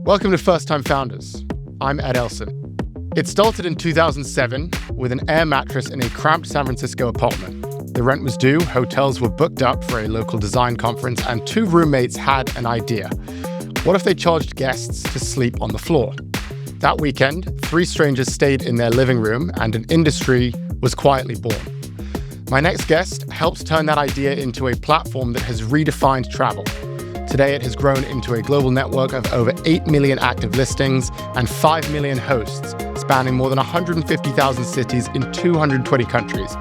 Welcome to First Time Founders. I'm Ed Elson. It started in 2007 with an air mattress in a cramped San Francisco apartment. The rent was due, hotels were booked up for a local design conference, and two roommates had an idea. What if they charged guests to sleep on the floor? That weekend, three strangers stayed in their living room, and an industry was quietly born. My next guest helped turn that idea into a platform that has redefined travel. Today, it has grown into a global network of over 8 million active listings and 5 million hosts, spanning more than 150,000 cities in 220 countries.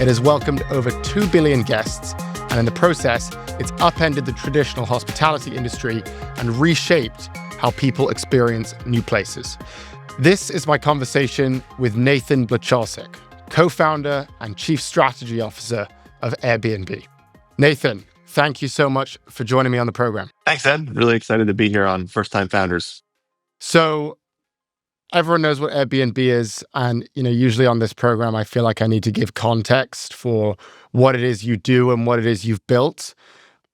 It has welcomed over 2 billion guests, and in the process, it's upended the traditional hospitality industry and reshaped how people experience new places. This is my conversation with Nathan Blecharczyk, co-founder and chief strategy officer of Airbnb. Nathan, thank you so much for joining me on the program. Thanks, Ed. Really excited to be here on First Time Founders. So everyone knows what Airbnb is. And, usually on this program, I feel like I need to give context for what it is you do and what it is you've built.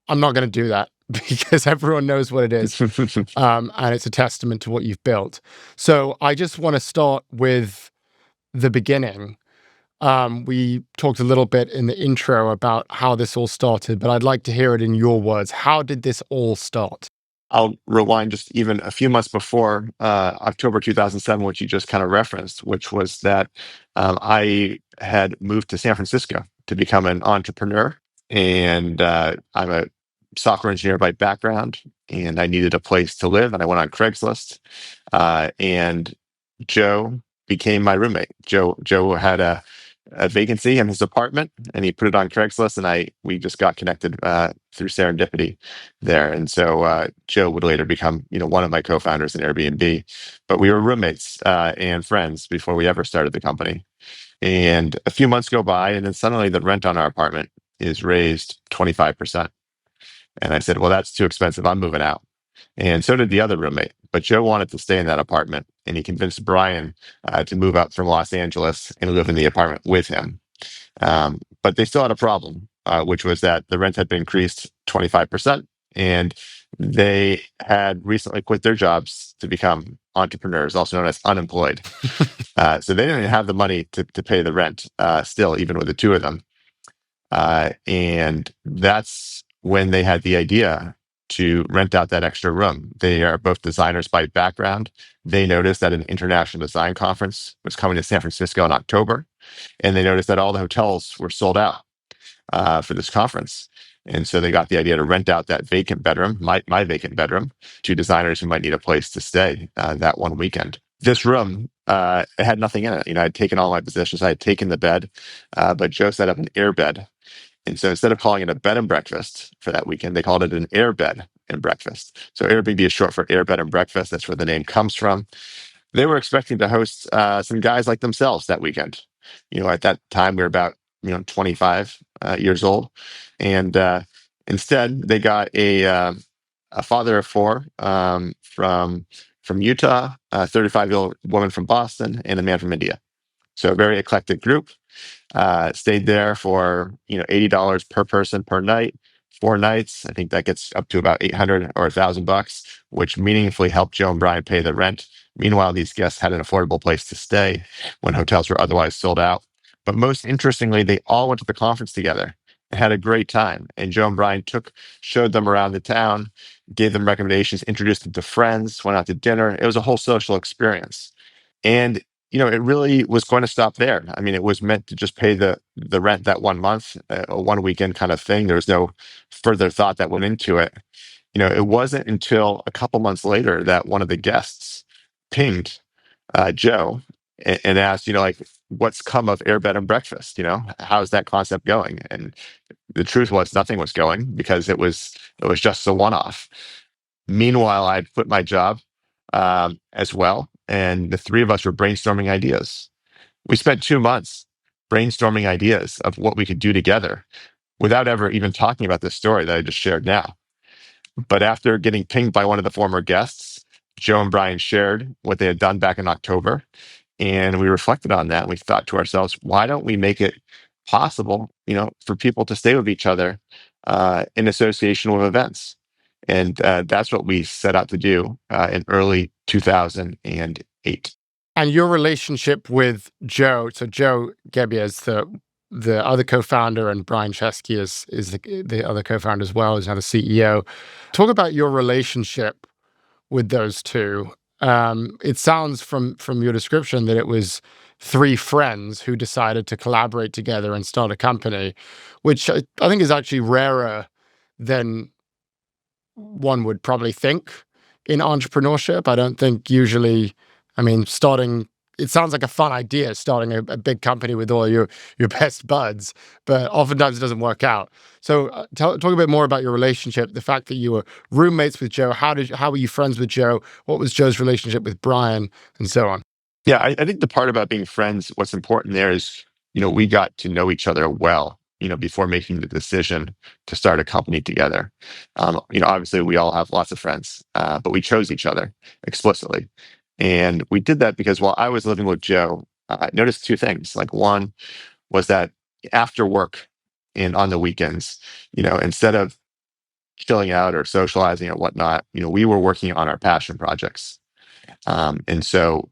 I'm not going to do that because everyone knows what it is. And it's a testament to what you've built. So I just want to start with the beginning. We talked a little bit in the intro about how this all started, but I'd like to hear it in your words. How did this all start? I'll rewind just even a few months before October 2007, which you just kind of referenced, which was that I had moved to San Francisco to become an entrepreneur. And I'm a software engineer by background, and I needed a place to live. And I went on Craigslist, and Joe became my roommate. Joe had a vacancy in his apartment, and he put it on Craigslist, and we just got connected through serendipity there. And so Joe would later become, one of my co-founders in Airbnb. But we were roommates and friends before we ever started the company. And a few months go by, and then suddenly the rent on our apartment is raised 25%. And I said, well, that's too expensive. I'm moving out. And so did the other roommate. But Joe wanted to stay in that apartment, and he convinced Brian to move up from Los Angeles and live in the apartment with him. But they still had a problem, which was that the rent had been increased 25%, and they had recently quit their jobs to become entrepreneurs, also known as unemployed. So they didn't even have the money to pay the rent still, even with the two of them. And that's when they had the idea to rent out that extra room. They are both designers by background. They noticed that an international design conference was coming to San Francisco in October, and they noticed that all the hotels were sold out for this conference. And so they got the idea to rent out that vacant bedroom, my vacant bedroom, to designers who might need a place to stay that one weekend. This room, it had nothing in it. I'd taken all my possessions. I had taken the bed, but Joe set up an air bed. And so instead of calling it a bed and breakfast for that weekend, they called it an air bed and breakfast. So Airbnb is short for air bed and breakfast. That's where the name comes from. They were expecting to host some guys like themselves that weekend. At that time we were about 25 years old, and instead they got a father of four from Utah, a 35-year-old woman from Boston, and a man from India. So a very eclectic group. Stayed there for $80 per person per night, 4 nights. I think that gets up to about $800 or $1,000, which meaningfully helped Joe and Brian pay the rent. Meanwhile, these guests had an affordable place to stay when hotels were otherwise sold out. But most interestingly, they all went to the conference together and had a great time. And Joe and Brian showed them around the town, gave them recommendations, introduced them to friends, went out to dinner. It was a whole social experience. And it really was going to stop there. I mean, it was meant to just pay the rent that 1 month, a one weekend kind of thing. There was no further thought that went into it. It wasn't until a couple months later that one of the guests pinged Joe and asked, what's come of Air Bed and Breakfast? How's that concept going? And the truth was nothing was going because it was just a one-off. Meanwhile, I'd quit my job as well. And the three of us were brainstorming ideas. We spent 2 months brainstorming ideas of what we could do together without ever even talking about this story that I just shared now. But after getting pinged by one of the former guests, Joe and Brian shared what they had done back in October. And we reflected on that. And we thought to ourselves, why don't we make it possible, for people to stay with each other in association with events? And that's what we set out to do in early 2008. And your relationship with Joe, so Joe Gebbia is the other co-founder, and Brian Chesky is the other co-founder as well, is now the CEO. Talk about your relationship with those two. It sounds from your description that it was three friends who decided to collaborate together and start a company, which I think is actually rarer than one would probably think in entrepreneurship. I don't think usually, I mean, it sounds like a fun idea, starting a big company with all your best buds, but oftentimes it doesn't work out. So talk a bit more about your relationship, the fact that you were roommates with Joe. How were you friends with Joe? What was Joe's relationship with Brian, and so on? Yeah, I think the part about being friends, what's important there is, we got to know each other well, before making the decision to start a company together. Obviously we all have lots of friends, but we chose each other explicitly. And we did that because while I was living with Joe, I noticed two things. Like one was that after work and on the weekends, instead of chilling out or socializing or whatnot, we were working on our passion projects. And so,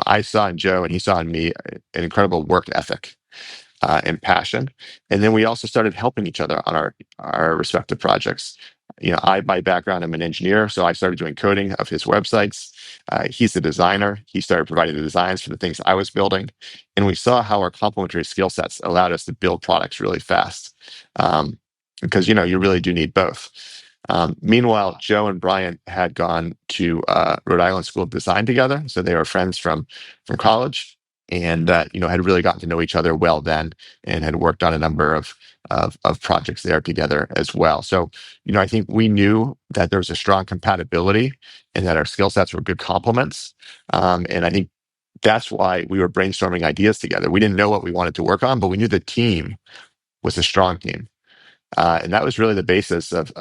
I saw in Joe and he saw in me an incredible work ethic and passion. And then we also started helping each other on our respective projects. My background, I'm an engineer, so I started doing coding of his websites. He's the designer. He started providing the designs for the things I was building, and we saw how our complementary skill sets allowed us to build products really fast. Because you really do need both. Meanwhile, Joe and Brian had gone to Rhode Island School of Design together, so they were friends from college, and had really gotten to know each other well then, and had worked on a number of projects there together as well. So, I think we knew that there was a strong compatibility and that our skill sets were good complements. And I think that's why we were brainstorming ideas together. We didn't know what we wanted to work on, but we knew the team was a strong team. And that was really the basis of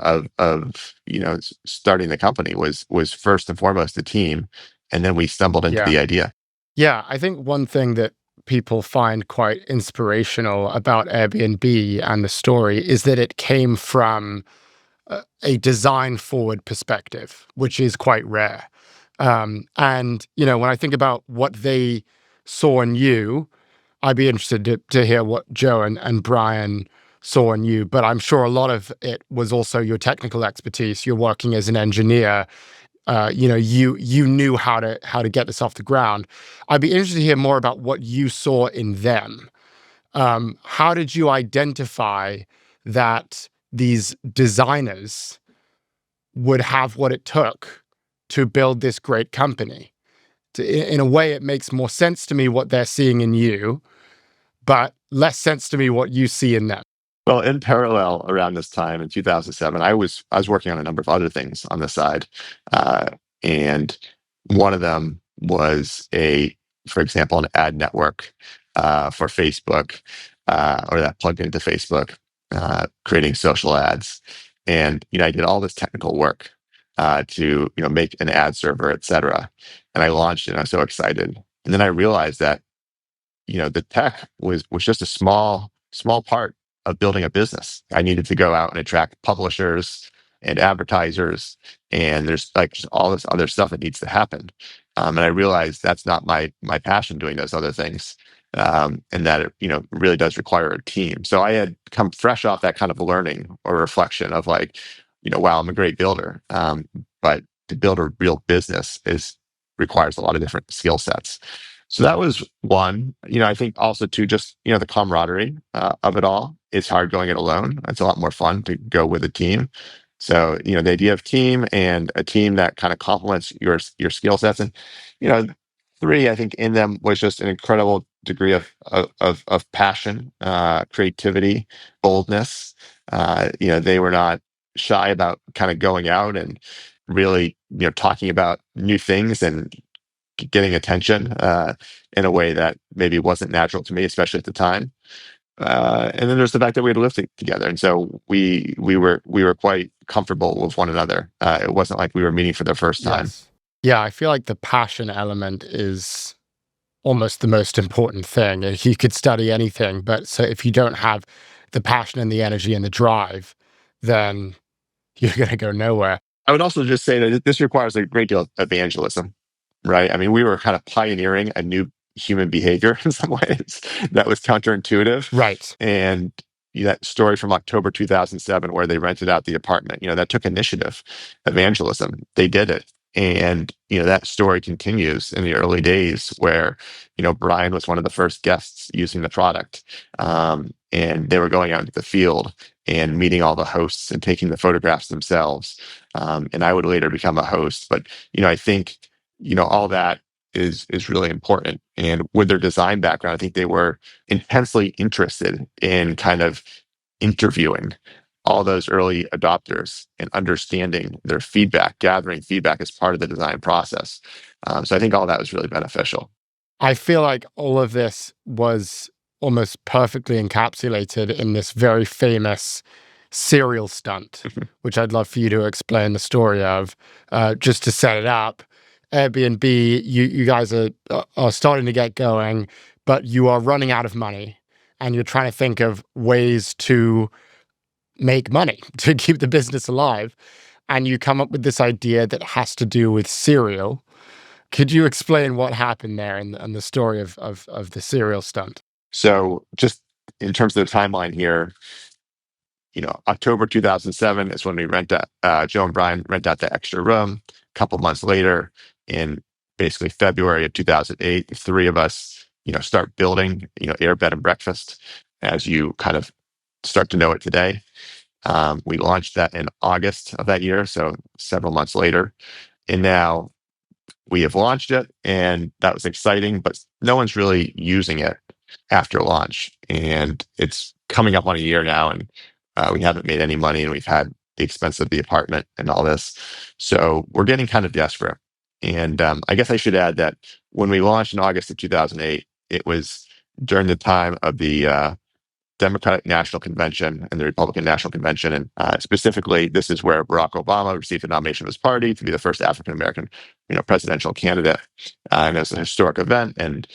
starting the company was first and foremost the team, and then we stumbled into Yeah. the idea. Yeah, I think one thing that people find quite inspirational about Airbnb and the story is that it came from a design forward perspective, which is quite rare. And when I think about what they saw in you, I'd be interested to hear what Joe and Brian saw in you. But I'm sure a lot of it was also your technical expertise. You're working as an engineer. You knew how to get this off the ground. I'd be interested to hear more about what you saw in them. How did you identify that these designers would have what it took to build this great company? In a way, it makes more sense to me what they're seeing in you, but less sense to me what you see in them. Well, in parallel around this time in 2007, I was working on a number of other things on the side, uh, and one of them was for example, an ad network for Facebook, or that plugged into Facebook, creating social ads. And I did all this technical work to make an ad server, et cetera. And I launched it. And I was so excited, and then I realized that the tech was just a small part of building a business. I needed to go out and attract publishers and advertisers, and there's like just all this other stuff that needs to happen. And I realized that's not my passion, doing those other things, and that it really does require a team. So I had come fresh off that kind of learning or reflection of like, wow, I'm a great builder, but to build a real business is requires a lot of different skill sets. So that was one. I think also too, just the camaraderie of it all. It's hard going it alone. It's a lot more fun to go with a team. So the idea of team and a team that kind of complements your skill sets, and you know, three, I think in them was just an incredible degree of passion, creativity, boldness. They were not shy about kind of going out and really talking about new things and getting attention in a way that maybe wasn't natural to me, especially at the time. And then there's the fact that we had lived together, and so we were quite comfortable with one another. It wasn't like we were meeting for the first time. Yes. Yeah, I feel like the passion element is almost the most important thing. You could study anything, but so if you don't have the passion and the energy and the drive, then you're going to go nowhere. I would also just say that this requires a great deal of evangelism, right? I mean, we were kind of pioneering a new human behavior in some ways that was counterintuitive. Right. And that story from October 2007, where they rented out the apartment, that took initiative, evangelism. They did it. And, that story continues in the early days where, Brian was one of the first guests using the product. And they were going out into the field and meeting all the hosts and taking the photographs themselves. And I would later become a host. But, I think, all that is really important. And with their design background, I think they were intensely interested in kind of interviewing all those early adopters and understanding their feedback, gathering feedback as part of the design process. So I think all that was really beneficial. I feel like all of this was almost perfectly encapsulated in this very famous serial stunt, which I'd love for you to explain the story of. Just to set it up, Airbnb, you guys are starting to get going, but you are running out of money, and you're trying to think of ways to make money to keep the business alive, and you come up with this idea that has to do with cereal. Could you explain what happened there and the story of the cereal stunt? So just in terms of the timeline here, October 2007 is when we rent out, Joe and Brian rent out the extra room. A couple months later, in basically February of 2008, the three of us, start building, Air Bed and Breakfast as you kind of start to know it today. We launched that in August of that year, so several months later. And now we have launched it, and that was exciting, but no one's really using it after launch. And it's coming up on a year now, and we haven't made any money, and we've had the expense of the apartment and all this. So we're getting kind of desperate. And I guess I should add that when we launched in August of 2008, it was during the time of the Democratic National Convention and the Republican National Convention. And specifically, this is where Barack Obama received the nomination of his party to be the first African American, presidential candidate. And it was a historic event, and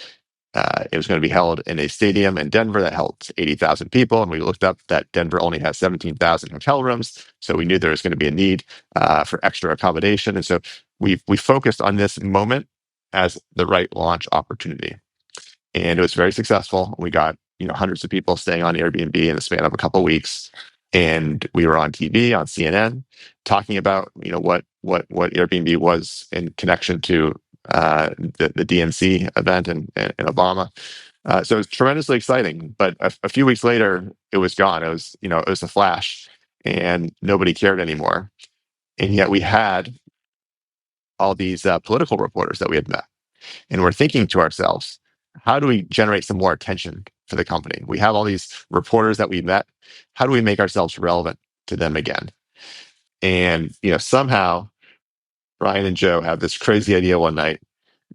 it was going to be held in a stadium in Denver that held 80,000 people. And we looked up that Denver only has 17,000 hotel rooms, so we knew there was going to be a need for extra accommodation. And so we focused on this moment as the right launch opportunity, and it was very successful. We got hundreds of people staying on Airbnb in the span of a couple of weeks, and we were on TV on CNN talking about what Airbnb was in connection to the DNC event and Obama. So it was tremendously exciting. But a few weeks later, it was gone. It was a flash, and nobody cared anymore. And yet we had all these political reporters that we had met, and we're thinking to ourselves, how do we generate some more attention for the company? We have all these reporters that we met. How do we make ourselves relevant to them again? And somehow Brian and Joe have this crazy idea one night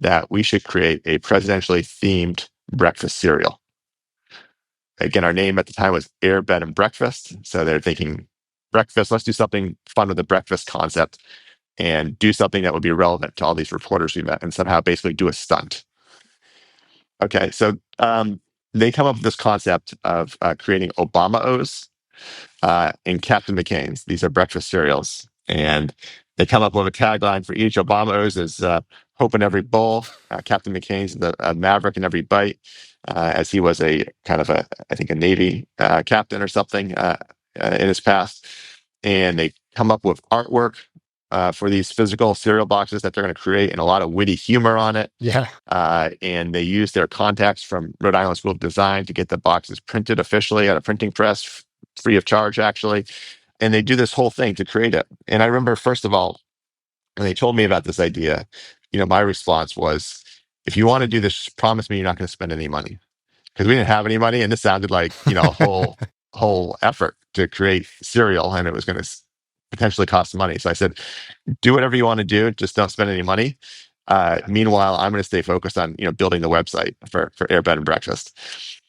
that we should create a presidentially themed breakfast cereal. Again, our name at the time was Air Bed and Breakfast. So they're thinking breakfast, let's do something fun with the breakfast concept and do something that would be relevant to all these reporters we met, and somehow basically do a stunt. Okay, so they come up with this concept of creating Obama O's and Captain McCain's. These are breakfast cereals. And they come up with a tagline for each. Obama O's is hope in every bowl. Captain McCain's the maverick in every bite, as he was a kind of I think a Navy captain or something in his past. And they come up with artwork for these physical cereal boxes that they're going to create, and a lot of witty humor on it. Yeah. And they use their contacts from Rhode Island School of Design to get the boxes printed officially at a printing press, free of charge, actually. And they do this whole thing to create it. And I remember, first of all, when they told me about this idea, my response was, if you want to do this, promise me you're not going to spend any money. Because we didn't have any money, and this sounded like, a whole effort to create cereal, and it was going to potentially cost money. So I said, do whatever you want to do, just don't spend any money. Meanwhile, I'm going to stay focused on building the website for Air Bed and Breakfast.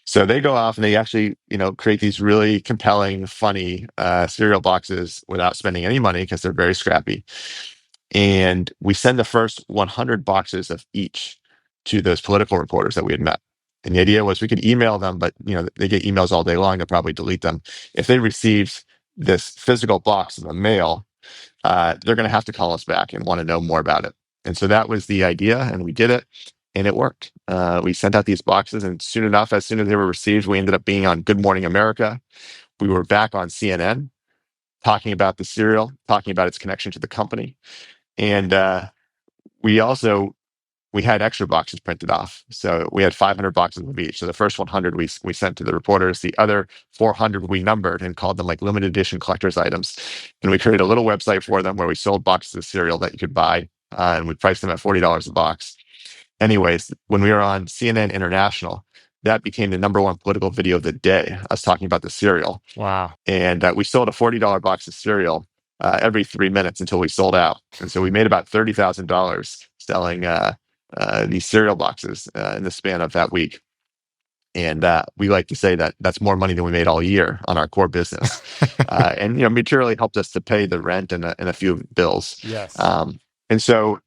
So they go off and they actually create these really compelling, funny cereal boxes without spending any money because they're very scrappy. And we send the first 100 boxes of each to those political reporters that we had met. And the idea was we could email them, but they get emails all day long. They'll probably delete them. If they received this physical box in the mail, they're going to have to call us back and want to know more about it. And so that was the idea, and we did it, and it worked. We sent out these boxes, and soon enough, as soon as they were received, we ended up being on Good Morning America. We were back on CNN talking about the cereal, talking about its connection to the company. And we also we had extra boxes printed off. So we had 500 boxes of each. So the first 100 we sent to the reporters. The other 400 we numbered and called them like limited edition collector's items. And we created a little website for them where we sold boxes of cereal that you could buy, and we priced them at $40 a box. Anyways, when we were on CNN International, that became the number one political video of the day, us talking about the cereal. Wow. And we sold a $40 box of cereal every 3 minutes until we sold out. And so we made about $30,000 selling these cereal boxes in the span of that week. And we like to say that that's more money than we made all year on our core business. And, materially helped us to pay the rent and a few bills. Yes. And so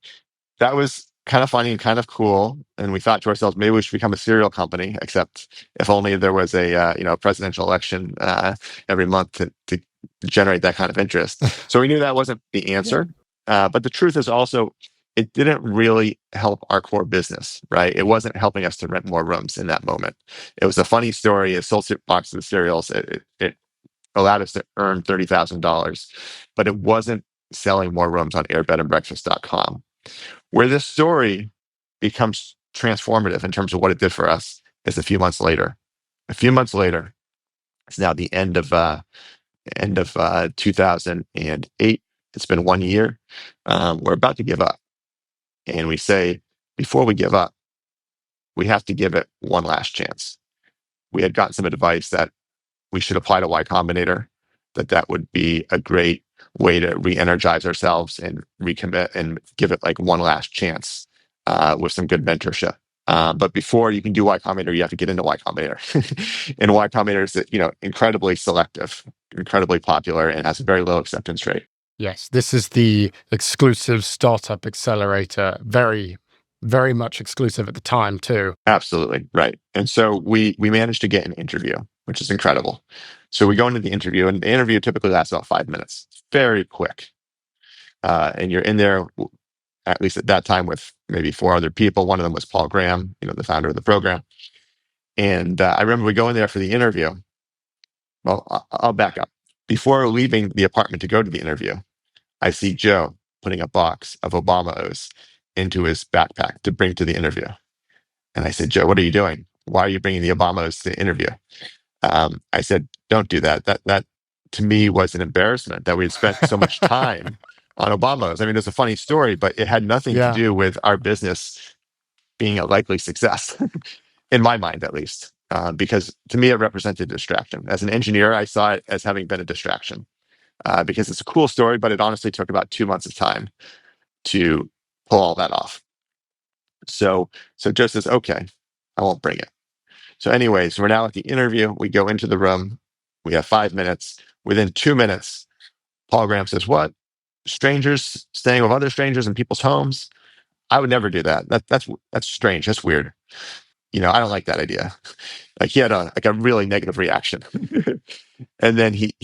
that was kind of funny and kind of cool. And we thought to ourselves, maybe we should become a cereal company, except if only there was a presidential election every month to generate that kind of interest. So we knew that wasn't the answer. But the truth is also, it didn't really help our core business, right? It wasn't helping us to rent more rooms in that moment. It was a funny story. It sold boxes of cereals. It allowed us to earn $30,000, but it wasn't selling more rooms on airbedandbreakfast.com. Where this story becomes transformative in terms of what it did for us is a few months later. A few months later, it's now the end of 2008. It's been 1 year. We're about to give up, and we say before we give up, we have to give it one last chance. We had gotten some advice that we should apply to Y Combinator, that would be a great way to re-energize ourselves and recommit and give it like one last chance with some good mentorship. But before you can do Y Combinator, you have to get into Y Combinator. And Y Combinator is, incredibly selective, incredibly popular, and has a very low acceptance rate. Yes, this is the exclusive startup accelerator. Very, very much exclusive at the time too. Absolutely right. And so we managed to get an interview, which is incredible. So we go into the interview, and the interview typically lasts about 5 minutes. It's very quick. And you're in there, at least at that time, with maybe 4 other people. One of them was Paul Graham, the founder of the program. And I remember we go in there for the interview. Well, I'll back up. Before leaving the apartment to go to the interview, I see Joe putting a box of Obama O's into his backpack to bring to the interview. And I said, Joe, what are you doing? Why are you bringing the Obama O's to the interview? I said, don't do that. That to me was an embarrassment that we had spent so much time on Obama's. I mean, it's a funny story, but it had nothing to do with our business being a likely success, in my mind, at least, because to me, it represented a distraction. As an engineer, I saw it as having been a distraction because it's a cool story, but it honestly took about 2 months of time to pull all that off. So Joe says, okay, I won't bring it. So anyways, we're now at the interview. We go into the room. We have 5 minutes. Within 2 minutes, Paul Graham says, what? Strangers staying with other strangers in people's homes? I would never do that. That's strange. That's weird. I don't like that idea. Like he had a really negative reaction. And then he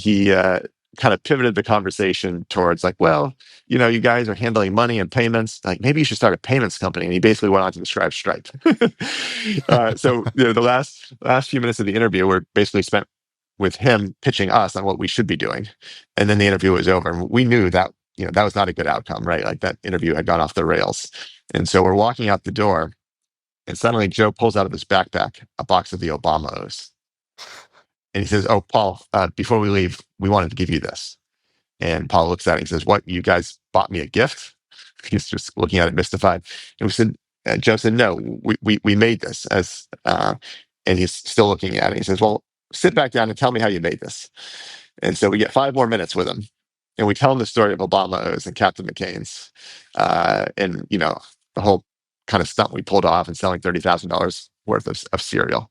kind of pivoted the conversation towards like, well, you guys are handling money and payments. Like maybe you should start a payments company. And he basically went on to describe Stripe. So the last few minutes of the interview were basically spent with him pitching us on what we should be doing. And then the interview was over. And we knew that, that was not a good outcome, right? Like that interview had gone off the rails. And so we're walking out the door, and suddenly Joe pulls out of his backpack a box of the Obama O's. And he says, oh, Paul, before we leave, we wanted to give you this. And Paul looks at it and says, what, you guys bought me a gift? He's just looking at it mystified. And we said, Joe said, no, we made this and he's still looking at it. He says, well, sit back down and tell me how you made this. And so we get 5 more minutes with him. And we tell him the story of Obama O's and Captain McCain's and, the whole kind of stunt we pulled off and selling $30,000 worth of cereal.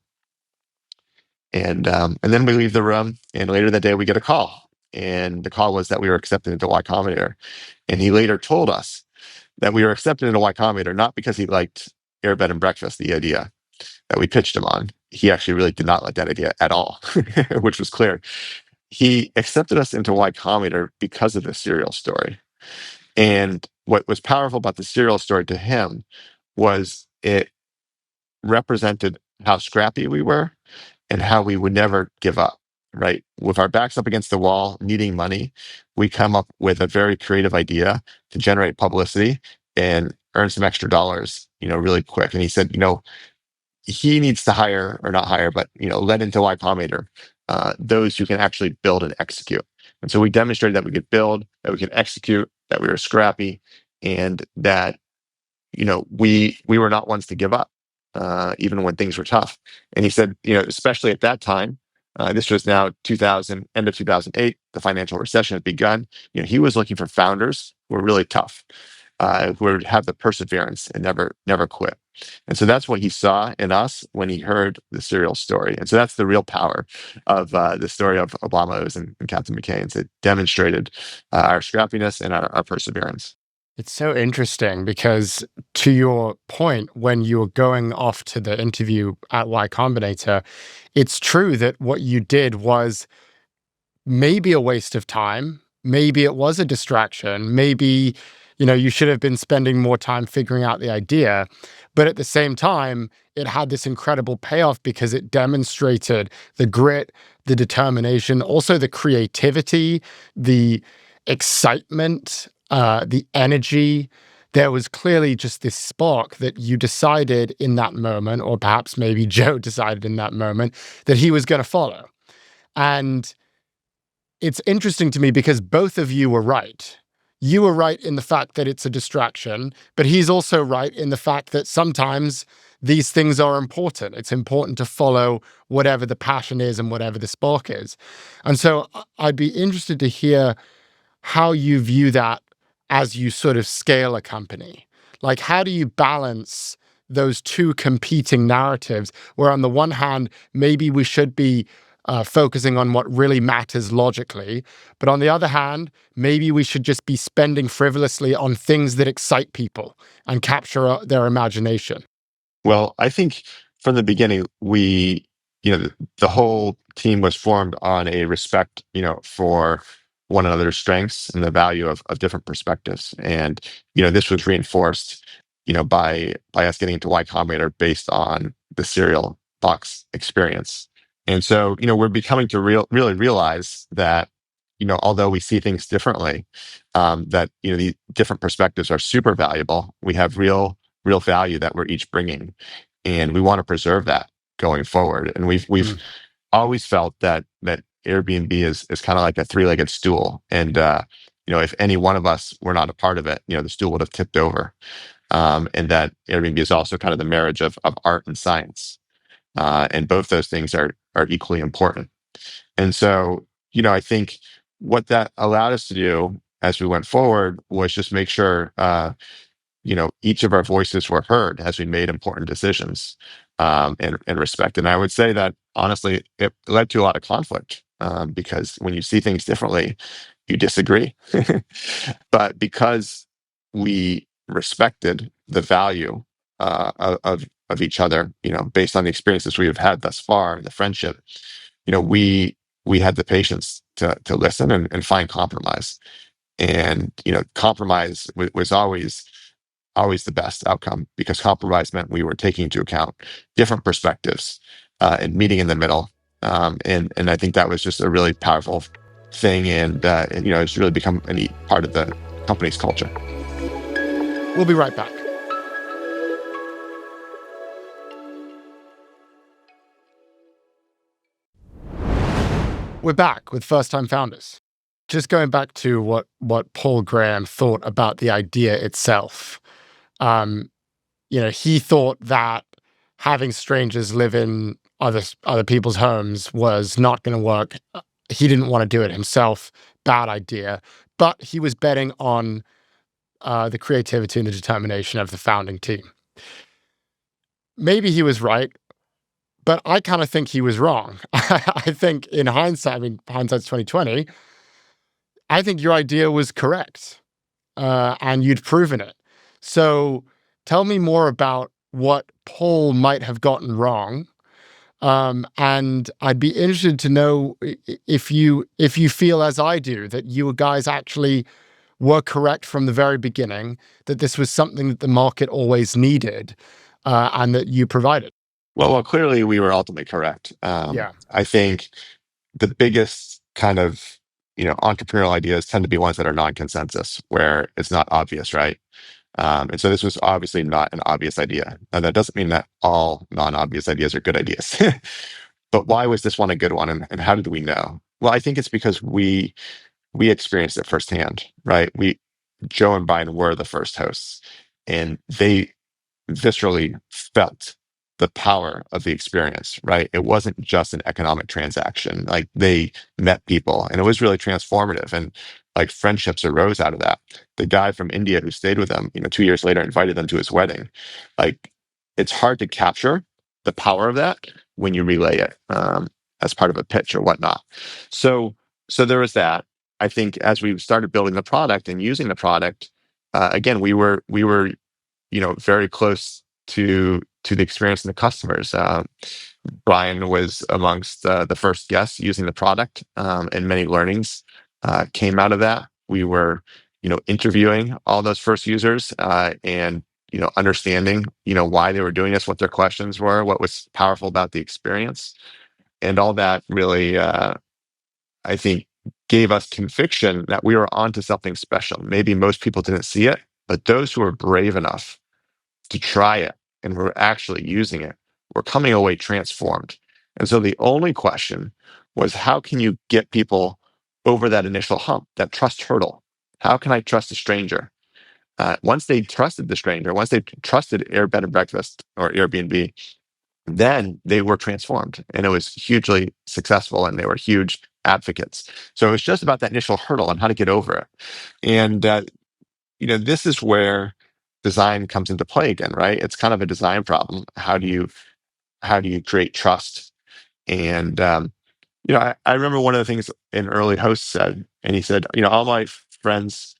And then we leave the room, and later that day we get a call. And the call was that we were accepted into Y Combinator. And he later told us that we were accepted into Y Combinator not because he liked Airbed and Breakfast, the idea that we pitched him on. He actually really did not like that idea at all, which was clear. He accepted us into Y Combinator because of the cereal story. And what was powerful about the serial story to him was it represented how scrappy we were and how we would never give up, right? With our backs up against the wall, needing money, we come up with a very creative idea to generate publicity and earn some extra dollars, really quick. And he said, he needs to hire, or not hire, but let into Y Combinator those who can actually build and execute. And so we demonstrated that we could build, that we could execute, that we were scrappy, and that we were not ones to give up, even when things were tough. And he said, especially at that time, this was now 2000, end of 2008, the financial recession had begun. He was looking for founders who were really tough, who would have the perseverance and never quit. And so that's what he saw in us when he heard the serial story. And so that's the real power of the story of Obama's and Captain McCain's. It demonstrated our scrappiness and our perseverance. It's so interesting because, to your point, when you were going off to the interview at Y Combinator, it's true that what you did was maybe a waste of time. Maybe it was a distraction. Maybe, you should have been spending more time figuring out the idea. But at the same time, it had this incredible payoff because it demonstrated the grit, the determination, also the creativity, the excitement, the energy. There was clearly just this spark that you decided in that moment, or perhaps maybe Joe decided in that moment, that he was going to follow. And it's interesting to me because both of you were right. You were right in the fact that it's a distraction, but he's also right in the fact that sometimes these things are important. It's important to follow whatever the passion is and whatever the spark is. And so I'd be interested to hear how you view that as you sort of scale a company. Like, how do you balance those two competing narratives where on the one hand, maybe we should be focusing on what really matters logically. But on the other hand, maybe we should just be spending frivolously on things that excite people and capture their imagination. Well, I think from the beginning, the whole team was formed on a respect, for one another's strengths and the value of different perspectives. And, this was reinforced, by us getting into Y Combinator based on the serial box experience. And so, we're becoming to really realize that, although we see things differently, that, the different perspectives are super valuable. We have real value that we're each bringing, and we want to preserve that going forward. And we've Mm. always felt that Airbnb is kind of like a three-legged stool, and if any one of us were not a part of it, the stool would have tipped over. And that Airbnb is also kind of the marriage of art and science, and both those things are equally important. And so, I think what that allowed us to do as we went forward was just make sure each of our voices were heard as we made important decisions, and respect. And I would say that honestly, it led to a lot of conflict, because when you see things differently, you disagree. But because we respected the value of each other, based on the experiences we have had thus far, the friendship, we had the patience to listen and find compromise. And compromise was always the best outcome, because compromise meant we were taking into account different perspectives, and meeting in the middle. And I think that was just a really powerful thing, and it's really become a neat part of the company's culture. We'll be right back. We're back with First Time Founders. Just going back to what Paul Graham thought about the idea itself. He thought that having strangers live in other people's homes was not going to work. He didn't want to do it himself. Bad idea. But he was betting on the creativity and the determination of the founding team. Maybe he was right, but I kind of think he was wrong. I think in hindsight, hindsight's 2020. I think your idea was correct, and you'd proven it. So tell me more about what Paul might have gotten wrong. And I'd be interested to know if you feel as I do, that you guys actually were correct from the very beginning, that this was something that the market always needed, and that you provided? Well, clearly we were ultimately correct. Yeah. I think the biggest kind of entrepreneurial ideas tend to be ones that are non-consensus, where it's not obvious, right? And so this was obviously not an obvious idea. Now that doesn't mean that all non-obvious ideas are good ideas. But why was this one a good one, and how did we know? Well, I think it's because we experienced it firsthand, right? Joe and Brian were the first hosts, and they viscerally felt the power of the experience, right? It wasn't just an economic transaction. Like, they met people and it was really transformative. And like, friendships arose out of that. The guy from India who stayed with them, 2 years later, invited them to his wedding. Like, it's hard to capture the power of that when you relay it as part of a pitch or whatnot. So, so there was that. I think as we started building the product and using the product, again, we were very close to the experience and the customers. Brian was amongst the first guests using the product, and many learnings came out of that. We were, interviewing all those first users, and understanding, why they were doing this, what their questions were, what was powerful about the experience, and all that really, I think, gave us conviction that we were onto something special. Maybe most people didn't see it, but those who were brave enough to try it and were actually using it were coming away transformed. And so the only question was, how can you get people over that initial hump, that trust hurdle? How can I trust a stranger? Once they trusted the stranger, once they trusted Air Bed and Breakfast or Airbnb, then they were transformed, and it was hugely successful, and they were huge advocates. So it was just about that initial hurdle and how to get over it. And this is where design comes into play again, right? It's kind of a design problem. How do you create trust? And I remember one of the things an early host said, and he said, all my friends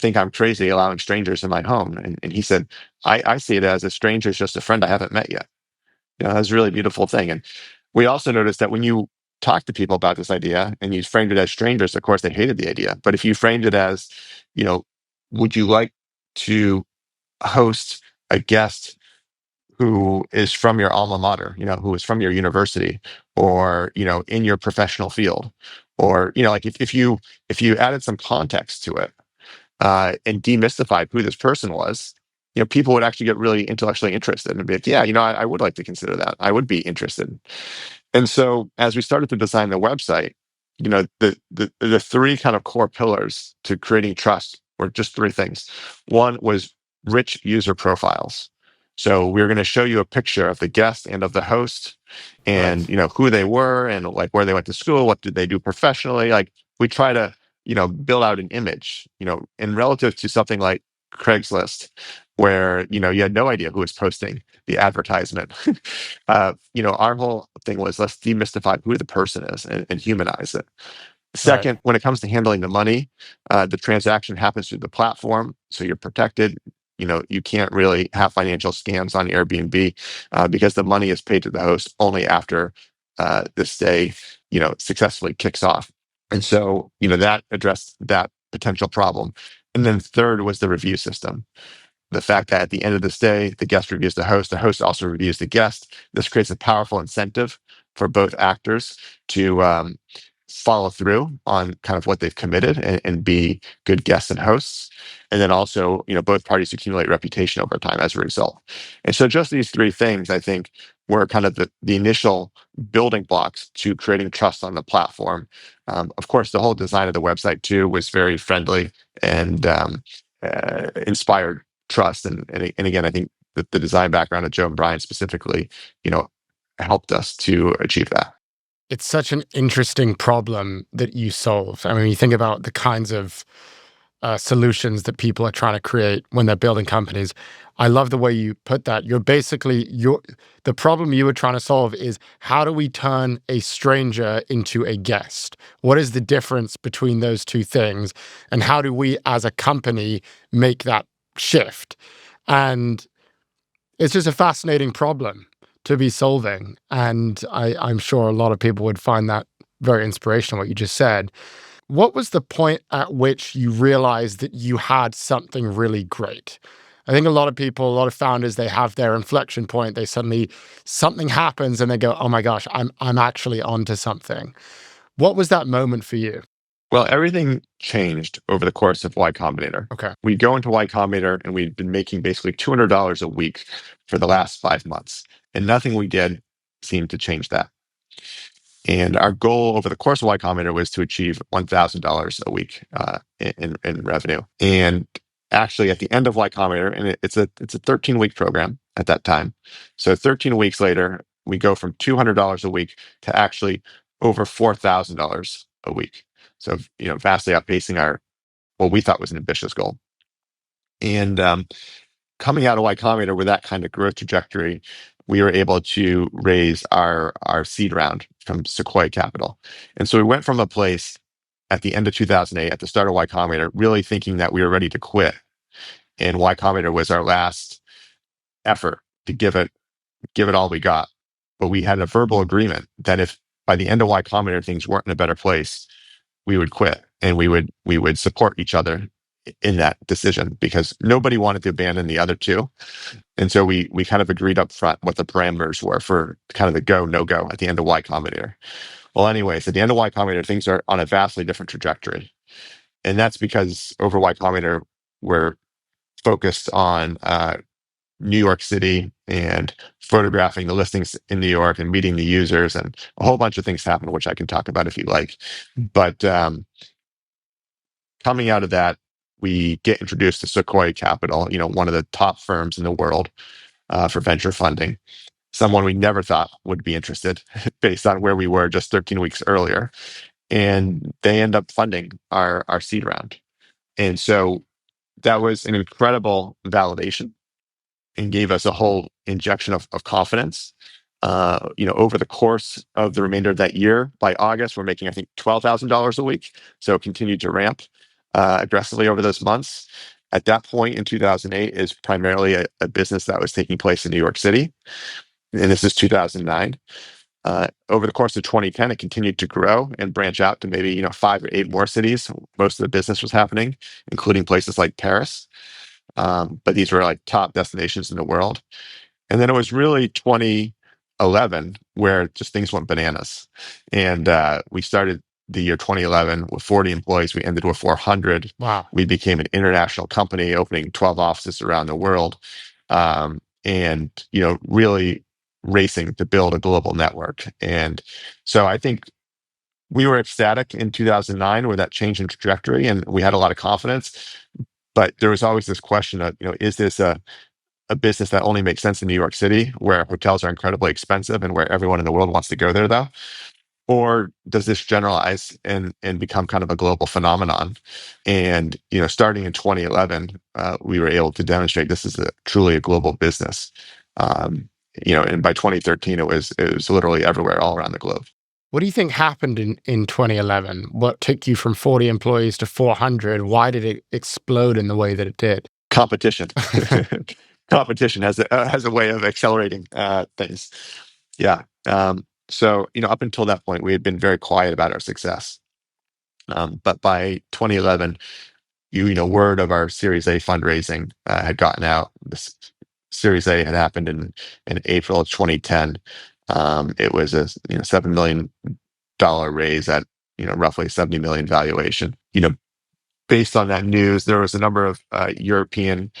think I'm crazy allowing strangers in my home, and he said, I see it as a stranger is just a friend I haven't met yet. That's a really beautiful thing. And we also noticed that when you talk to people about this idea and you framed it as strangers, of course they hated the idea. But if you framed it as, you know, would you like to host a guest who is from your alma mater, who is from your university, or in your professional field, or like, if you added some context to it, and demystified who this person was, people would actually get really intellectually interested and be like, yeah, I would like to consider that. I would be interested. And so as we started to design the website, the three kind of core pillars to creating trust were just three things. One was rich user profiles. So we're going to show you a picture of the guest and of the host, and Right. who they were, and like where they went to school, what did they do professionally. Like, we try to build out an image, in relative to something like Craigslist, where you had no idea who was posting the advertisement. Our whole thing was, let's demystify who the person is, and humanize it. Right. Second, when it comes to handling the money, the transaction happens through the platform, so you're protected. You can't really have financial scams on Airbnb, because the money is paid to the host only after the stay, successfully kicks off. And so, that addressed that potential problem. And then third was the review system. The fact that at the end of the stay, the guest reviews the host also reviews the guest. This creates a powerful incentive for both actors to follow through on kind of what they've committed, and be good guests and hosts. And then also, both parties accumulate reputation over time as a result. And so just these three things, I think, were kind of the initial building blocks to creating trust on the platform. Of course, the whole design of the website too was very friendly, and inspired trust. And again, I think that the design background of Joe and Brian specifically, helped us to achieve that. It's such an interesting problem that you solve. I mean, you think about the kinds of solutions that people are trying to create when they're building companies. I love the way you put that. The problem you were trying to solve is, how do we turn a stranger into a guest? What is the difference between those two things? And how do we as a company make that shift? And it's just a fascinating problem to be solving. And I'm sure a lot of people would find that very inspirational, what you just said. What was the point at which you realized that you had something really great? I think a lot of people, a lot of founders, they have their inflection point. They suddenly something happens and they go, "Oh my gosh, I'm actually onto something." What was that moment for you? Well, everything changed over the course of Y Combinator. Okay. We go into Y Combinator and we've been making basically $200 a week for the last 5 months, and nothing we did seemed to change that. And our goal over the course of Y Combinator was to achieve $1,000 a week in revenue. And actually, at the end of Y Combinator, and it's a 13-week program at that time. So 13 weeks later, we go from $200 a week to actually over $4,000 a week. So vastly outpacing our what we thought was an ambitious goal. And coming out of Y Combinator with that kind of growth trajectory, we were able to raise our seed round from Sequoia Capital. And so we went from a place at the end of 2008, at the start of Y Combinator, really thinking that we were ready to quit. And Y Combinator was our last effort to give it all we got. But we had a verbal agreement that if by the end of Y Combinator things weren't in a better place, we would quit and we would support each other in that decision because nobody wanted to abandon the other two. And so we kind of agreed up front what the parameters were for kind of the go, no go at the end of Y Combinator. Well, anyways, at the end of Y Combinator, things are on a vastly different trajectory. And that's because over Y Combinator, we're focused on New York City and photographing the listings in New York and meeting the users, and a whole bunch of things happen, which I can talk about if you like. But coming out of that, we get introduced to Sequoia Capital, one of the top firms in the world for venture funding. Someone we never thought would be interested based on where we were just 13 weeks earlier. And they end up funding our seed round. And so that was an incredible validation and gave us a whole injection of confidence. Over the course of the remainder of that year, by August, we're making, I think, $12,000 a week. So it continued to ramp aggressively over those months. At that point in 2008 is primarily a business that was taking place in New York City. And this is 2009. Over the course of 2010, it continued to grow and branch out to maybe 5 or 8 more cities. Most of the business was happening, including places like Paris. But these were like top destinations in the world. And then it was really 2011 where just things went bananas. And we started the year 2011 with 40 employees. We ended with 400. Wow. We became an international company, opening 12 offices around the world, and really racing to build a global network. And so I think we were ecstatic in 2009 with that change in trajectory, and we had a lot of confidence. But there was always this question of, is this a business that only makes sense in New York City, where hotels are incredibly expensive and where everyone in the world wants to go there, though? Or does this generalize and become kind of a global phenomenon? And starting in 2011, we were able to demonstrate this is truly a global business. And by 2013, it was literally everywhere, all around the globe. What do you think happened in 2011? What took you from 40 employees to 400? Why did it explode in the way that it did? Competition. Competition has a way of accelerating things. Yeah. So up until that point, we had been very quiet about our success. But by 2011, word of our Series A fundraising had gotten out. This Series A had happened in April of 2010. It was a $7 million raise at roughly 70 million valuation. Based on that news, there was a number of European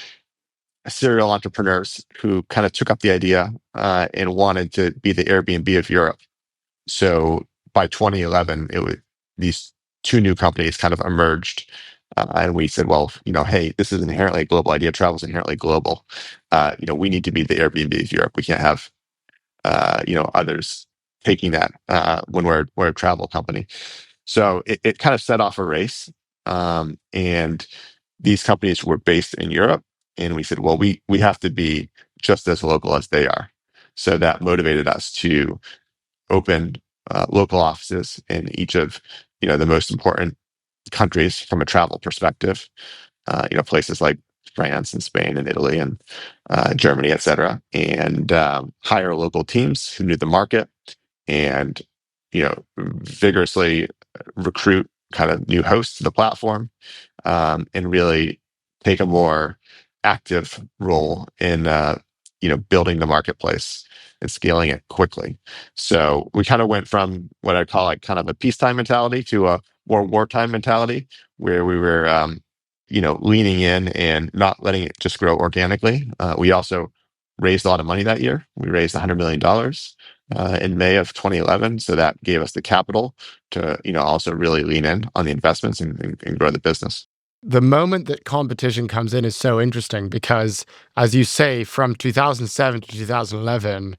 serial entrepreneurs who kind of took up the idea and wanted to be the Airbnb of Europe. So by 2011, these two new companies kind of emerged, and we said, well, hey, this is inherently a global idea. Travel is inherently global. We need to be the Airbnb of Europe. We can't have others taking that when we're a travel company. So it kind of set off a race, and these companies were based in Europe, and we said, well, we have to be just as local as they are. So that motivated us to open local offices in each of the most important countries from a travel perspective. Places like France and Spain and Italy and Germany, et cetera, and hire local teams who knew the market and vigorously recruit kind of new hosts to the platform, and really take a more active role in building the marketplace and scaling it quickly. So we kind of went from what I call like kind of a peacetime mentality to a more wartime mentality, where we were leaning in and not letting it just grow organically. We also raised a lot of money that year. We raised $100 million in May of 2011, so that gave us the capital to also really lean in on the investments and grow the business. The moment that competition comes in is so interesting because, as you say, from 2007 to 2011,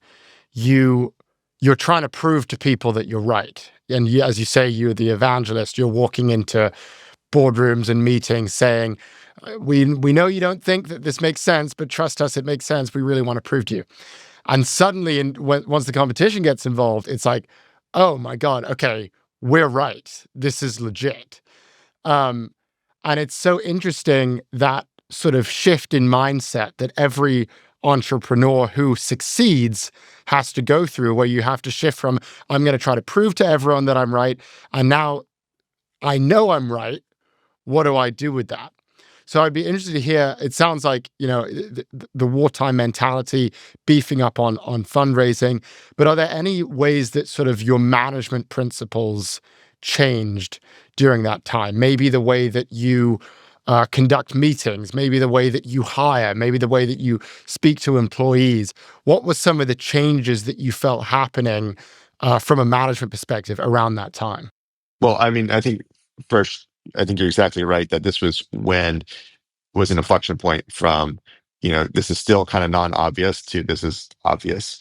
you you're trying to prove to people that you're right. And you, as you say, you're the evangelist. You're walking into boardrooms and meetings saying, we know you don't think that this makes sense, but trust us, it makes sense. We really want to prove to you." And suddenly, once the competition gets involved, it's like, "Oh my God, okay, we're right. This is legit." Um, and it's so interesting that sort of shift in mindset that every entrepreneur who succeeds has to go through, where you have to shift from, "I'm going to try to prove to everyone that I'm right. And now I know I'm right. What do I do with that?" So I'd be interested to hear. It sounds like the wartime mentality, beefing up on fundraising. But are there any ways that sort of your management principles changed during that time? Maybe the way that you conduct meetings, maybe the way that you hire, maybe the way that you speak to employees. What were some of the changes that you felt happening from a management perspective around that time? Well, I mean, I think first, I think you're exactly right that this was an inflection point from, this is still kind of non-obvious to this is obvious.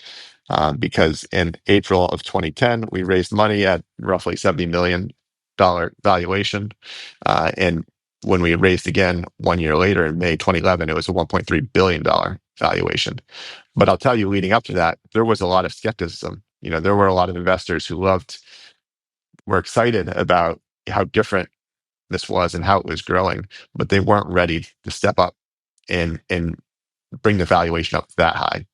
Because in April of 2010, we raised money at roughly $70 million valuation. And when we raised again 1 year later in May 2011, it was a $1.3 billion valuation. But I'll tell you, leading up to that, there was a lot of skepticism. There were a lot of investors who were excited about how different this was and how it was growing, but they weren't ready to step up and bring the valuation up that high.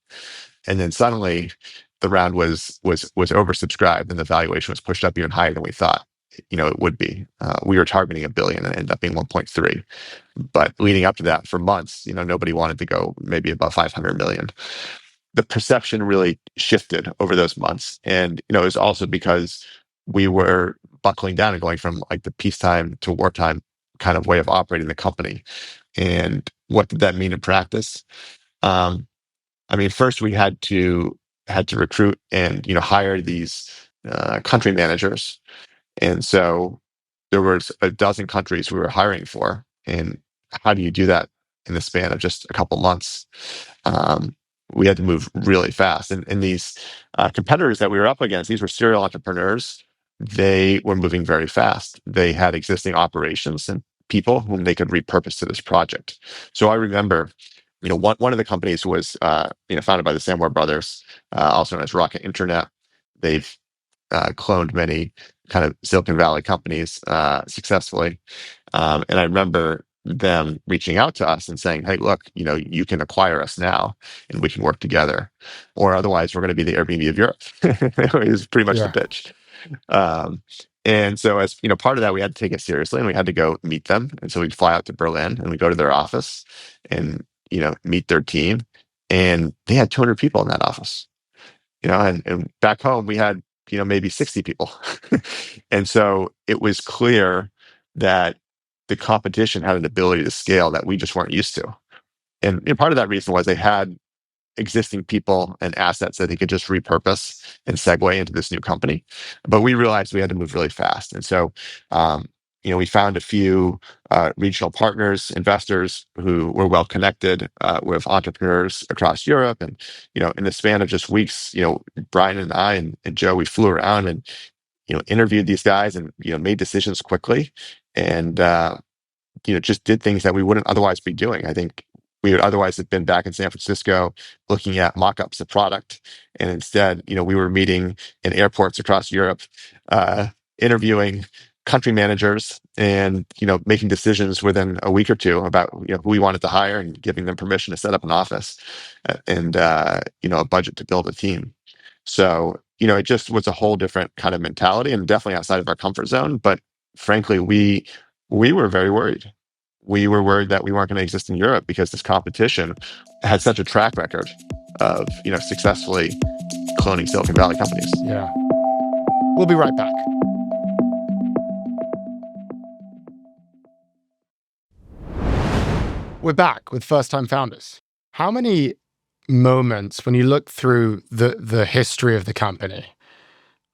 And then suddenly the round was oversubscribed and the valuation was pushed up even higher than we thought it would be. We were targeting $1 billion and it ended up being 1.3. But leading up to that for months, nobody wanted to go maybe above 500 million. The perception really shifted over those months. And, it was also because we were buckling down and going from like the peacetime to wartime kind of way of operating the company. And what did that mean in practice? Um, I mean, first we had to recruit and hire these country managers, and so there was a dozen countries we were hiring for. And how do you do that in the span of just a couple months? Um, we had to move really fast. And these competitors that we were up against, these were serial entrepreneurs. They were moving very fast. They had existing operations and people whom they could repurpose to this project. So I remember, one of the companies was, founded by the Samware brothers, also known as Rocket Internet. They've cloned many kind of Silicon Valley companies successfully. And I remember them reaching out to us and saying, "Hey, look, you can acquire us now and we can work together. Or otherwise, we're going to be the Airbnb of Europe." It was pretty much the Yeah. pitch. Um, and so as part of that, we had to take it seriously and we had to go meet them. And so we'd fly out to Berlin and we go to their office and, meet their team. And they had 200 people in that office, and back home we had maybe 60 people. And so it was clear that the competition had an ability to scale that we just weren't used to. And part of that reason was they had existing people and assets that they could just repurpose and segue into this new company. But we realized we had to move really fast. And so, we found a few regional partners, investors who were well connected with entrepreneurs across Europe. And, in the span of just weeks, Brian and I and Joe, we flew around and, interviewed these guys and, made decisions quickly. And, just did things that we wouldn't otherwise be doing. I think we would otherwise have been back in San Francisco looking at mock-ups of product. And instead, we were meeting in airports across Europe, interviewing country managers and, making decisions within a week or two about, who we wanted to hire and giving them permission to set up an office and, a budget to build a team. So, it just was a whole different kind of mentality and definitely outside of our comfort zone. But frankly, we were very worried. We were worried that we weren't going to exist in Europe because this competition had such a track record of successfully cloning Silicon Valley companies. Yeah. We'll be right back. We're back with First Time Founders. How many moments, when you look through the history of the company,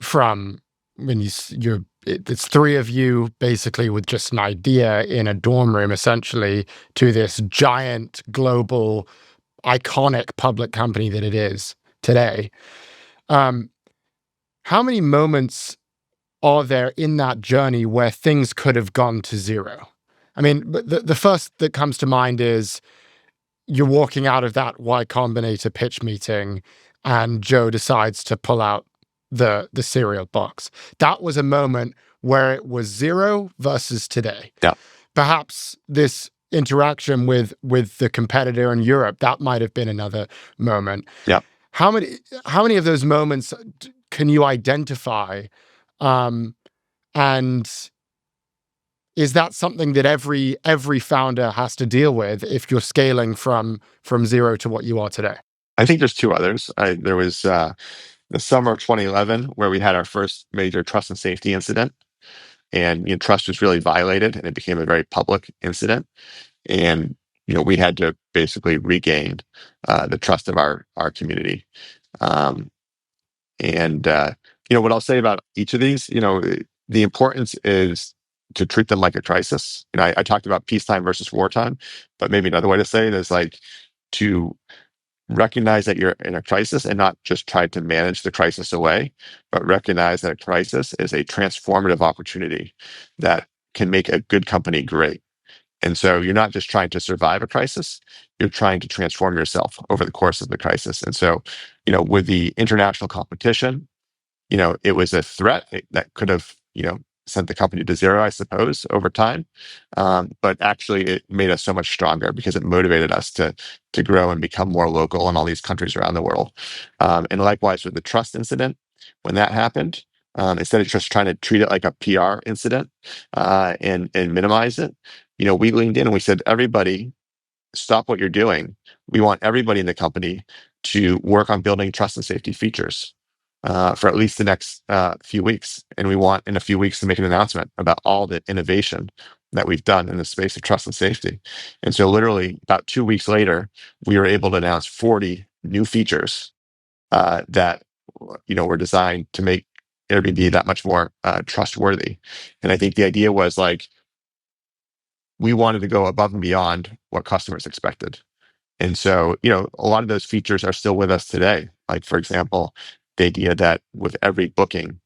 from when it's three of you basically with just an idea in a dorm room, essentially, to this giant global iconic public company that it is today. How many moments are there in that journey where things could have gone to zero? I mean, the first that comes to mind is you're walking out of that Y Combinator pitch meeting and Joe decides to pull out the cereal box. That was a moment where it was zero versus today. Yeah. Perhaps this interaction with the competitor in Europe, that might have been another moment. Yeah. How many of those moments can you identify? And is that something that every founder has to deal with if you're scaling from zero to what you are today? I think there's two others. There was the summer of 2011 where we had our first major trust and safety incident, and trust was really violated, and it became a very public incident. And we had to basically regain the trust of our community. Um, and what I'll say about each of these, the importance is to treat them like a crisis. I talked about peacetime versus wartime, but maybe another way to say it is like to recognize that you're in a crisis and not just try to manage the crisis away, but recognize that a crisis is a transformative opportunity that can make a good company great. And so you're not just trying to survive a crisis, you're trying to transform yourself over the course of the crisis. And so, with the international competition, it was a threat that could have, sent the company to zero, I suppose, over time. But actually, it made us so much stronger because it motivated us to grow and become more local in all these countries around the world. And likewise with the trust incident, when that happened, instead of just trying to treat it like a PR incident and minimize it, we leaned in and we said, everybody, stop what you're doing. We want everybody in the company to work on building trust and safety features for at least the next few weeks. And we want in a few weeks to make an announcement about all the innovation that we've done in the space of trust and safety. And so literally about 2 weeks later, we were able to announce 40 new features that were designed to make Airbnb that much more trustworthy. And I think the idea was like, we wanted to go above and beyond what customers expected. And so, a lot of those features are still with us today. Like, for example, the idea that with every booking,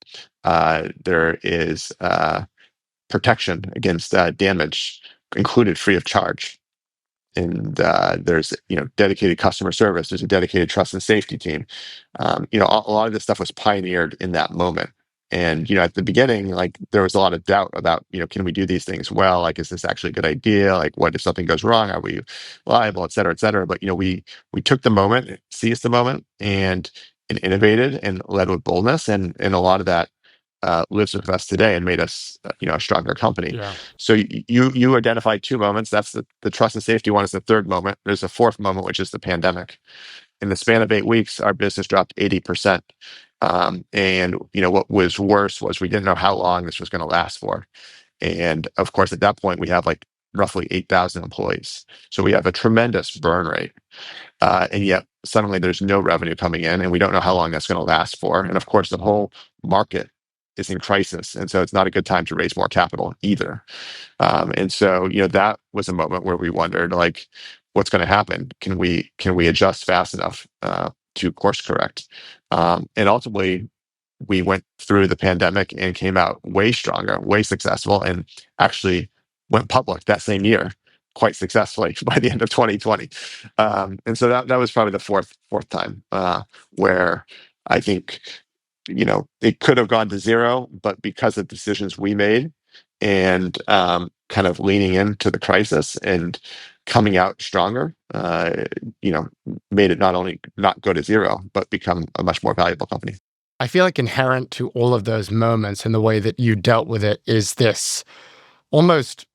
there is protection against damage included free of charge. And there's dedicated customer service. There's a dedicated trust and safety team. A lot of this stuff was pioneered in that moment. And at the beginning, like there was a lot of doubt about can we do these things well? Like, is this actually a good idea? Like, what if something goes wrong? Are we liable, et cetera, et cetera? But we took the moment, seized the moment, and innovated and led with boldness, and a lot of that lives with us today and made us a stronger company. Yeah. So you identified two moments. That's the trust and safety one is the third moment. There's a fourth moment, which is the pandemic. In the span of 8 weeks, our business dropped 80%. And what was worse was we didn't know how long this was going to last for. And of course, at that point, we have like roughly 8,000 employees. So we have a tremendous burn rate. And yet suddenly there's no revenue coming in, and we don't know how long that's going to last for. And of course, the whole market is in crisis. And so it's not a good time to raise more capital either. And so, that was a moment where we wondered, like, what's going to happen? Can we adjust fast enough to course correct? And ultimately, we went through the pandemic and came out way stronger, way successful, and actually went public that same year quite successfully by the end of 2020. And so that was probably the fourth time where I think it could have gone to zero, but because of decisions we made and kind of leaning into the crisis and coming out stronger, made it not only not go to zero, but become a much more valuable company. I feel like inherent to all of those moments and the way that you dealt with it is this almost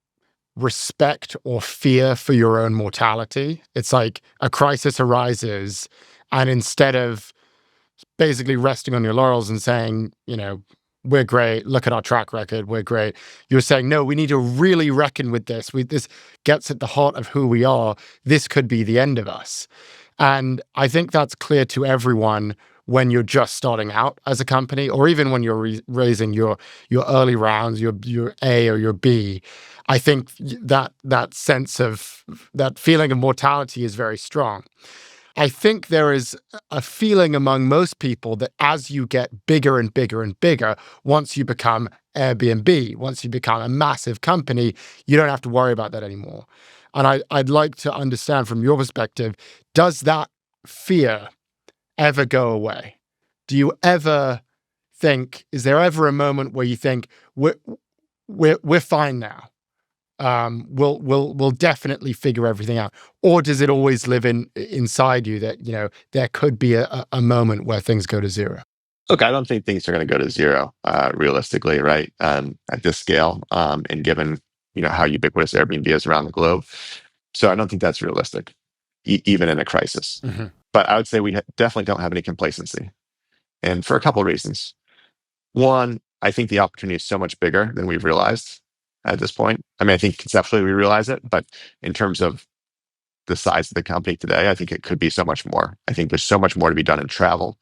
respect or fear for your own mortality. It's like a crisis arises, and instead of basically resting on your laurels and saying, we're great, look at our track record, we're great, you're saying, no, we need to really reckon with this. This gets at the heart of who we are. This could be the end of us. And I think that's clear to everyone when you're just starting out as a company, or even when you're raising your early rounds, your A or your B. I think that sense of that feeling of mortality is very strong. I think there is a feeling among most people that as you get bigger and bigger and bigger, once you become Airbnb, once you become a massive company, you don't have to worry about that anymore. And I'd like to understand from your perspective, does that fear ever go away? Do you ever think, is there ever a moment where you think we're fine now? We'll definitely figure everything out, or does it always live inside you that there could be a moment where things go to zero? Look, I don't think things are going to go to zero, realistically, right? At this scale, and given how ubiquitous Airbnb is around the globe, so I don't think that's realistic, even in a crisis. Hmm. But I would say we definitely don't have any complacency, and for a couple of reasons. One, I think the opportunity is so much bigger than we've realized at this point. I mean, I think conceptually we realize it, but in terms of the size of the company today, I think it could be so much more. I think there's so much more to be done in travel.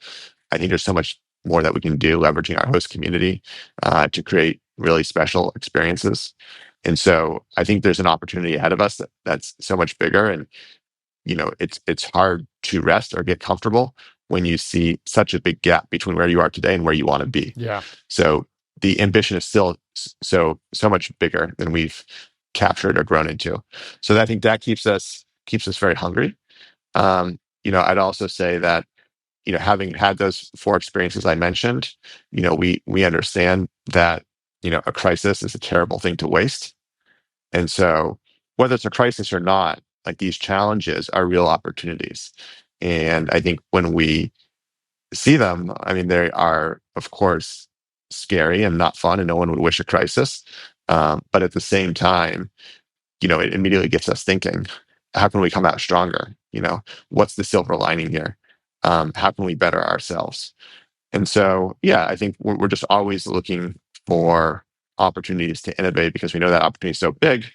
I think there's so much more that we can do leveraging our host community to create really special experiences. And so I think there's an opportunity ahead of us that's so much bigger. And it's hard to rest or get comfortable when you see such a big gap between where you are today and where you want to be. Yeah. So the ambition is still so much bigger than we've captured or grown into. So I think that keeps us very hungry. I'd also say that having had those four experiences I mentioned, we understand that a crisis is a terrible thing to waste. And so whether it's a crisis or not, like these challenges are real opportunities. And I think when we see them, I mean, they are, of course, scary and not fun, and no one would wish a crisis. But at the same time, it immediately gets us thinking, how can we come out stronger? What's the silver lining here? How can we better ourselves? And so, yeah, I think we're just always looking for opportunities to innovate because we know that opportunity is so big,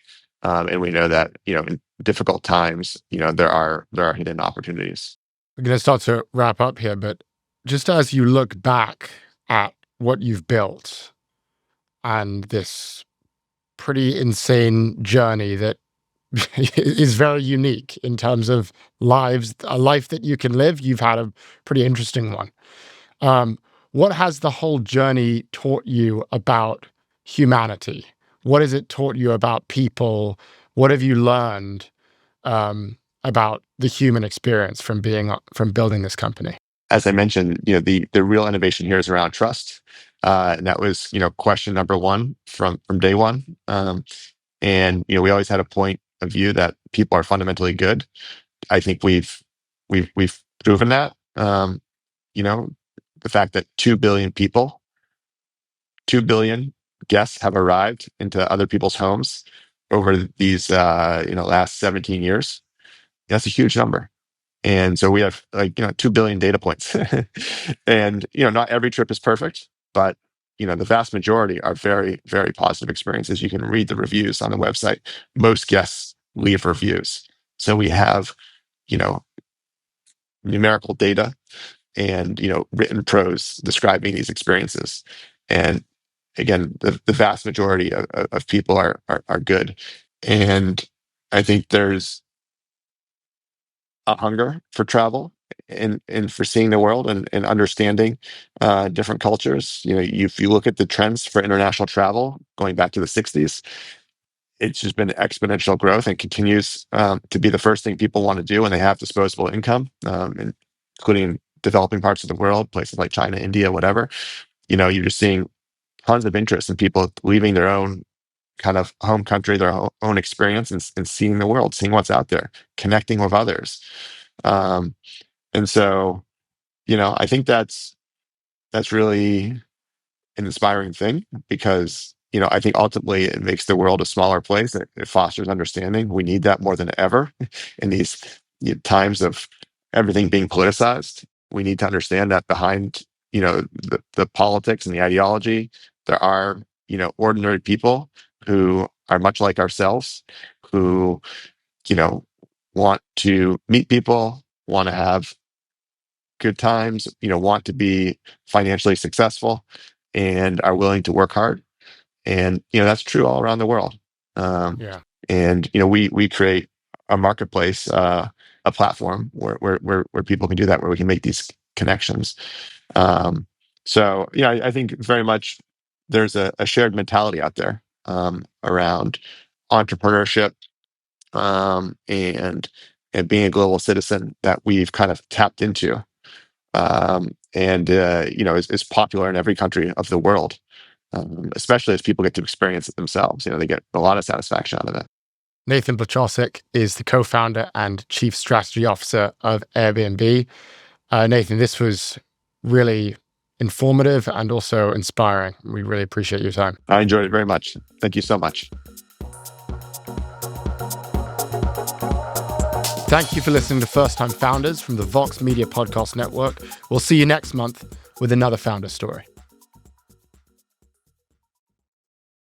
and we know that in difficult times, there are hidden opportunities. We're going to start to wrap up here, but just as you look back at what you've built and this pretty insane journey that is very unique in terms of a life that you can live, you've had a pretty interesting one. What has the whole journey taught you about humanity? What has it taught you about people? What have you learned about the human experience from building this company? As I mentioned, the real innovation here is around trust, and that was question number one from day one. And we always had a point of view that people are fundamentally good. I think we've proven that. You know, the fact that 2 billion people, 2 billion guests have arrived into other people's homes over these last 17 years. That's a huge number. And so we have 2 billion data points. And not every trip is perfect, but the vast majority are very, very positive experiences. You can read the reviews on the website. Most guests leave reviews. So we have, you know, numerical data and written prose describing these experiences. And again, the vast majority of people are good. And I think there's a hunger for travel and for seeing the world and understanding different cultures. If you look at the trends for international travel going back to the 60s, it's just been exponential growth and continues to be the first thing people want to do when they have disposable income, including developing parts of the world, places like China, India, whatever. You're just seeing tons of interest in people leaving their own kind of home country, their own experience, and seeing the world, seeing what's out there, connecting with others. Um, and so, I think that's that's really an inspiring thing because, I think ultimately it makes the world a smaller place. It fosters understanding. We need that more than ever in these times of everything being politicized. We need to understand that behind, the politics and the ideology, there are, ordinary people who are much like ourselves, who, you know, want to meet people, want to have good times, want to be financially successful and are willing to work hard. And, that's true all around the world. Um, Yeah. and, we create a marketplace, a platform where people can do that, where we can make these connections. Um, so, I think very much there's a shared mentality out there, around entrepreneurship, and being a global citizen that we've kind of tapped into, and is popular in every country of the world, especially as people get to experience it themselves. They get a lot of satisfaction out of it. Nathan Blecharczyk is the co-founder and chief strategy officer of Airbnb. Nathan, this was really informative and also inspiring. We really appreciate your time. I enjoyed it very much. Thank you so much. Thank you for listening to First Time Founders from the Vox Media Podcast Network. We'll see you next month with another founder story.